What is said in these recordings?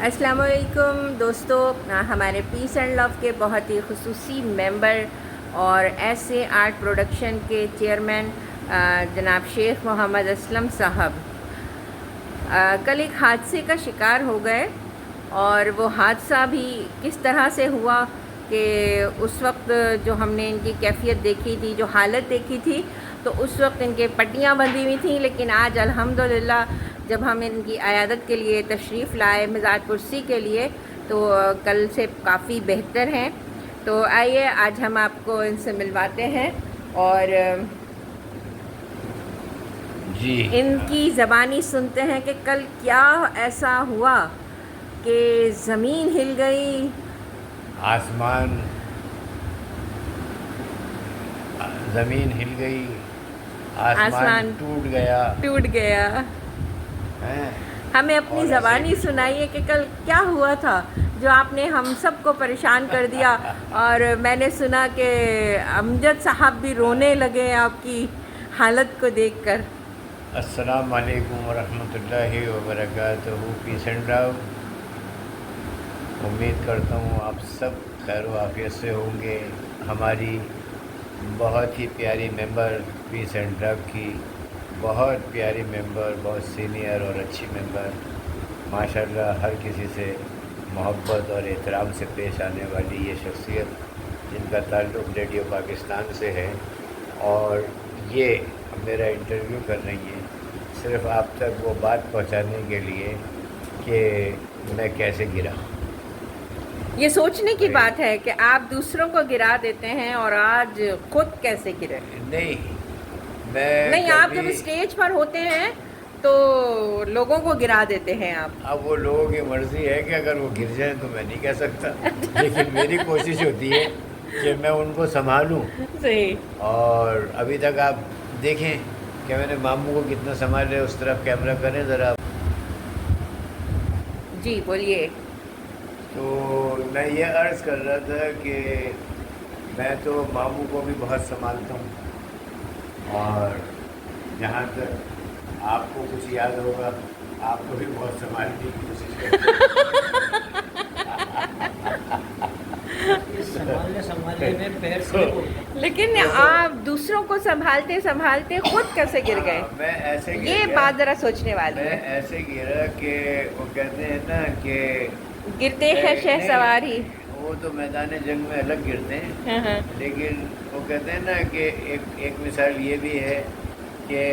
السلام علیکم دوستو، ہمارے پیس اینڈ لو کے بہت ہی خصوصی ممبر اور ایس اے آرٹ پروڈکشن کے چیئرمین جناب شیخ محمد اسلم صاحب کل ایک حادثے کا شکار ہو گئے، اور وہ حادثہ بھی کس طرح سے ہوا کہ اس وقت جو ہم نے ان کی کیفیت دیکھی تھی، جو حالت دیکھی تھی، تو اس وقت ان کے پٹیاں بندھی ہوئی تھیں، لیکن آج الحمدللہ جب ہم ان کی عیادت کے لیے تشریف لائے مزار پرسی کے لیے تو کل سے کافی بہتر ہیں۔ تو آئیے آج ہم آپ کو ان سے ملواتے ہیں اور جی ان کی زبانی سنتے ہیں کہ کل کیا ایسا ہوا کہ زمین ہل گئی، آسمان، زمین ہل گئی، آسمان ٹوٹ گیا ہیں؟ ہمیں اپنی اور زبانی ایسے سنائیے کہ کل کیا ہوا تھا جو آپ نے ہم سب کو پریشان کر دیا، اور میں نے سنا کہ امجد صاحب بھی رونے لگے آپ کی حالت کو دیکھ کر۔ السلام علیکم ورحمۃ اللہ وبرکاتہ۔ پیس اینڈ لو، امید کرتا ہوں آپ سب خیر و عافیت سے ہوں گے۔ ہماری بہت ہی پیاری ممبر، پیس اینڈ لو کی بہت پیاری ممبر، بہت سینئر اور اچھی ممبر، ماشاءاللہ ہر کسی سے محبت اور احترام سے پیش آنے والی یہ شخصیت جن کا تعلق ریڈیو پاکستان سے ہے، اور یہ میرا انٹرویو کر رہی ہیں صرف آپ تک وہ بات پہنچانے کے لیے کہ میں کیسے گرا۔ یہ سوچنے کی بات ہے کہ آپ دوسروں کو گرا دیتے ہیں اور آج خود کیسے گرے۔ نہیں، آپ جب اسٹیج پر ہوتے ہیں تو لوگوں کو گرا دیتے ہیں آپ۔ اب وہ لوگوں کی مرضی ہے کہ اگر وہ گر جائیں تو میں نہیں کہہ سکتا، لیکن میری کوشش ہوتی ہے کہ میں ان کو سنبھالوں۔ صحیح۔ اور ابھی تک آپ دیکھیں کہ میں نے ماموں کو کتنا سنبھال لیا۔ اس طرف کیمرہ کریں ذرا۔ جی بولیے۔ تو میں یہ عرض کر رہا تھا کہ میں تو ماموں کو بھی بہت سنبھالتا ہوں، اور جہاں تک آپ کو کچھ یاد ہوگا آپ کو بھی بہت سنبھالنے کی کوشش کرتے لیکن آپ دوسروں کو سنبھالتے سنبھالتے خود کیسے گر گئے؟ میں ایسے گر یہ گیا، بات ذرا سوچنے والی میں ہے۔ ایسے گرا کہ وہ کہتے ہیں نا کہ گرتے ہیں شہ سواری۔ وہ تو میدان جنگ میں الگ گرتے ہیں، لیکن وہ کہتے ہیں نا کہ ایک مثال یہ بھی ہے کہ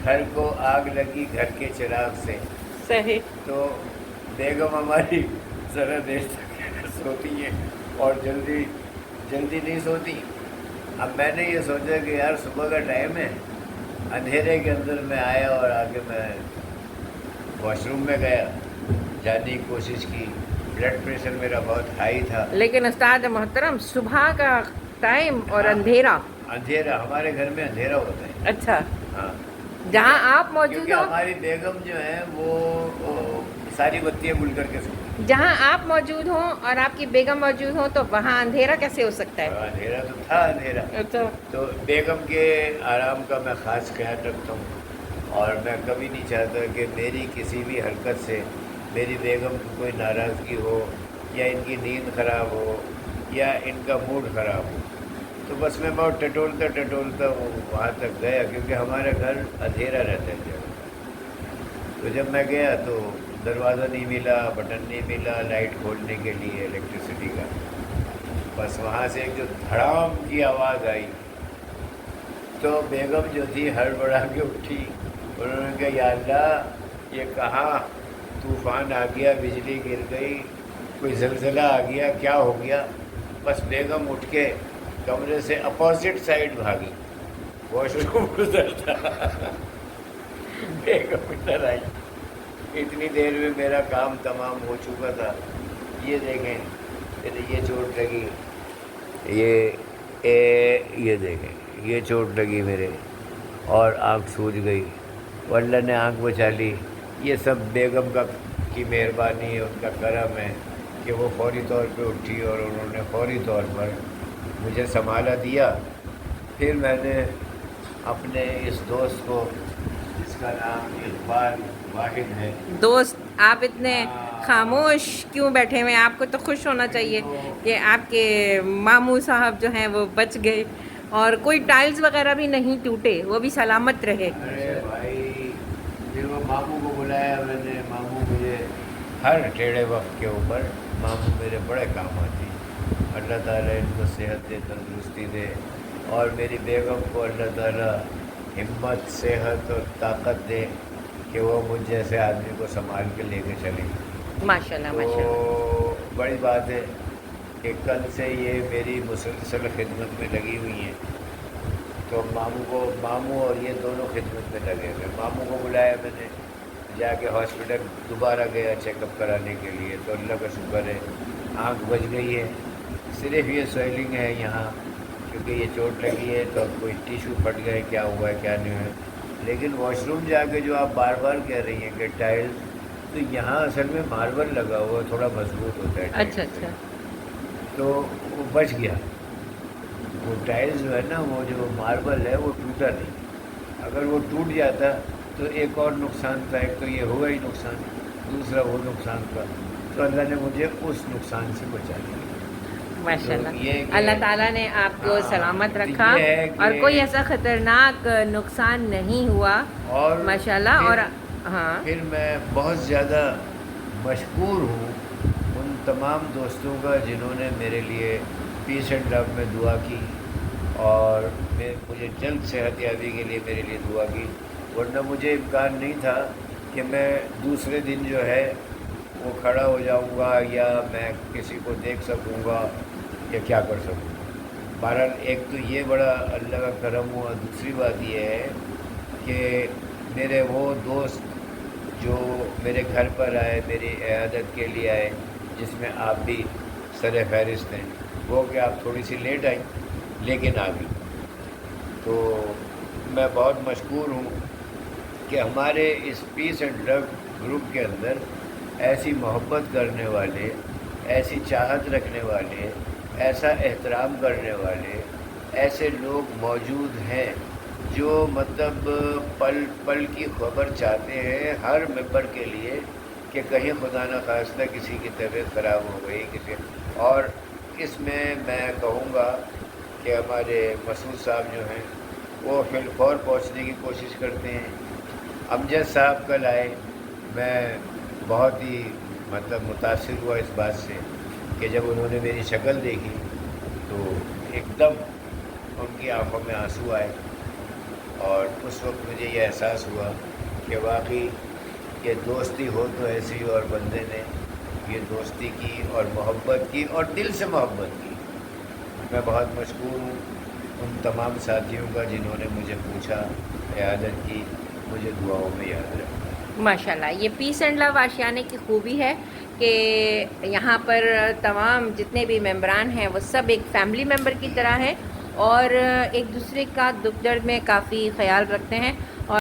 گھر کو آگ لگی گھر کے چراغ سے۔ صحیح۔ تو بیگم ہماری ذرا دیر تک سوتی ہیں اور جلدی نہیں سوتی۔ اب میں نے یہ سوچا کہ یار صبح کا ٹائم ہے، اندھیرے کے اندر میں آیا اور آگے میں واش روم میں گیا، جانے کی کوشش کی۔ بلڈ پریشر میرا بہت ہائی تھا۔ لیکن استاد محترم، صبح کا ٹائم اور اندھیرا ہمارے گھر میں اندھیرا ہوتا ہے۔ اچھا، ہاں، جہاں آپ موجود کیونکہ ہو، ہماری بیگم جو ہے وہ ساری بتیاں گل کر کے سوتی۔ جہاں آپ موجود ہوں اور آپ کی بیگم موجود ہوں تو وہاں اندھیرا کیسے ہو سکتا ہے؟ اندھیرا تو تھا اندھیرا۔ اچھا۔ تو بیگم کے آرام کا میں خاص خیال رکھتا ہوں، اور میں کبھی نہیں چاہتا کہ میری کسی بھی حرکت سے میری بیگم کی کوئی ناراضگی ہو، یا ان کی نیند خراب ہو، یا ان کا موڈ خراب ہو۔ تو بس میں بہت ٹٹولتا وہاں تک گیا، کیونکہ ہمارا گھر اندھیرا رہتا ہے۔ تو جب میں گیا تو دروازہ نہیں ملا، بٹن نہیں ملا لائٹ کھولنے کے لیے الیکٹریسٹی کا۔ بس وہاں سے ایک جو دھڑام کی آواز آئی تو بیگم جو تھی ہڑبڑا کے اٹھی۔ انہوں نے کہا یا اللہ، یہ کہاں طوفان آ گیا، بجلی گر گئی، کوئی زلزلہ آ گیا، کیا ہو گیا؟ بس بیگم اٹھ کے کمرے سے اپوزٹ سائڈ بھاگی، واش روم ادھر تھا، بیگم ادھر آئی۔ اتنی دیر میں میرا کام تمام ہو چکا تھا۔ یہ دیکھیں، یہ چوٹ لگی، یہ دیکھیں، یہ چوٹ لگی میرے، اور آنکھ سوج گئی۔ اللہ نے آنکھ بچا لی۔ یہ سب بیگم کی مہربانی ہے، ان کا کرم ہے کہ وہ فوری طور پہ اٹھی اور انہوں نے فوری طور پر مجھے سنبھالا دیا۔ پھر میں نے اپنے اس دوست کو، جس کا نام اقبال واحد ہے، دوست آپ اتنے خاموش کیوں بیٹھے ہوئے ہیں؟ آپ کو تو خوش ہونا چاہیے کہ آپ کے ماموں صاحب جو ہیں وہ بچ گئے اور کوئی ٹائلز وغیرہ بھی نہیں ٹوٹے، وہ بھی سلامت رہے۔ ارے بھائی، پھر وہ ماموں کو بلایا میں نے، ماموں مجھے ہر ٹیڑھے وقت کے اوپر ماموں میرے بڑے کام آتی۔ اللہ تعالیٰ ان کو صحت دے، تندرستی دے، اور میری بیگم کو اللہ تعالیٰ ہمت، صحت اور طاقت دے کہ وہ مجھ جیسے آدمی کو سنبھال کے لے کے چلیں۔ ماشاءاللہ ماشاءاللہ۔ تو بڑی بات ہے کہ کل سے یہ میری مسلسل خدمت میں لگی ہوئی ہیں۔ تو ماموں اور یہ دونوں خدمت میں لگے ہوئے۔ ماموں کو بلایا میں نے، جا کے ہاسپٹل دوبارہ گیا چیک اپ کرانے کے لیے، تو اللہ کا شکر ہے آنکھ بچ گئی ہے۔ صرف یہ سویلنگ ہے یہاں، کیونکہ یہ چوٹ لگی ہے تو کوئی ٹیشو پھٹ گئے، کیا ہوا ہے کیا نہیں ہے۔ لیکن واش روم جا کے جو آپ بار بار کہہ رہی ہیں کہ ٹائل، تو یہاں اصل میں ماربل لگا ہوا ہے، تھوڑا مضبوط ہوتا ہے ٹائل اچھا سے، اچھا۔ تو وہ بچ گیا۔ وہ ٹائلز جو ہے نا، وہ جو ماربل ہے وہ ٹوٹا نہیں۔ اگر وہ ٹوٹ جاتا تو ایک اور نقصان تھا، ایک تو یہ ہوا ہی نقصان، دوسرا وہ نقصان تھا، تو اللہ نے مجھے اس نقصان سے بچا لیا۔ ماشاءاللہ، تو یہ کہ اللہ تعالیٰ نے آپ کو ہاں، سلامت تو رکھا یہ ہے کہ اور کوئی ایسا خطرناک نقصان نہیں ہوا اور ماشاءاللہ۔ اور ہاں، پھر میں بہت زیادہ مشکور ہوں ان تمام دوستوں کا جنہوں نے میرے لیے پیس اینڈ لو میں دعا کی، اور مجھے جلد صحت یابی کے لیے میرے لیے دعا کی، ورنہ مجھے امکان نہیں تھا کہ میں دوسرے دن جو ہے وہ کھڑا ہو جاؤں گا، یا میں کسی کو دیکھ سکوں گا، یا کیا کر سکوں گا۔ بہرحال ایک تو یہ بڑا اللہ کا کرم ہوا، دوسری بات یہ ہے کہ میرے وہ دوست جو میرے گھر پر آئے، میری عیادت کے لیے آئے، جس میں آپ بھی سر فہرست ہیں، وہ کہ آپ تھوڑی سی لیٹ آئیں لیکن آ گئی، تو میں بہت مشکور ہوں کہ ہمارے اس پیس اینڈ لو گروپ کے اندر ایسی محبت کرنے والے، ایسی چاہت رکھنے والے، ایسا احترام کرنے والے، ایسے لوگ موجود ہیں جو مطلب پل پل کی خبر چاہتے ہیں ہر ممبر کے لیے کہ کہیں خدا نہ خواستہ کسی کی طبیعت خراب ہو گئی کسی، اور اس میں کہوں گا کہ ہمارے مسعود صاحب جو ہیں وہ فی الفور پہنچنے کی کوشش کرتے ہیں۔ امجد صاحب کل آئے، میں بہت ہی مطلب متاثر ہوا اس بات سے کہ جب انہوں نے میری شکل دیکھی تو ایک دم ان کی آنکھوں میں آنسو آئے، اور اس وقت مجھے یہ احساس ہوا کہ واقعی یہ دوستی ہو تو ایسی، اور بندے نے یہ دوستی کی اور محبت کی اور دل سے محبت کی۔ میں بہت مشکور ہوں ان تمام ساتھیوں کا جنہوں نے مجھے پوچھا، عیادت کی، مجھے دعاؤں میں یاد رکھا۔ ماشاءاللہ، یہ پیس اینڈ لو آشیانے کی خوبی ہے کہ یہاں پر تمام جتنے بھی ممبران ہیں وہ سب ایک فیملی ممبر کی طرح ہیں اور ایک دوسرے کا دکھ درد میں کافی خیال رکھتے ہیں۔ اور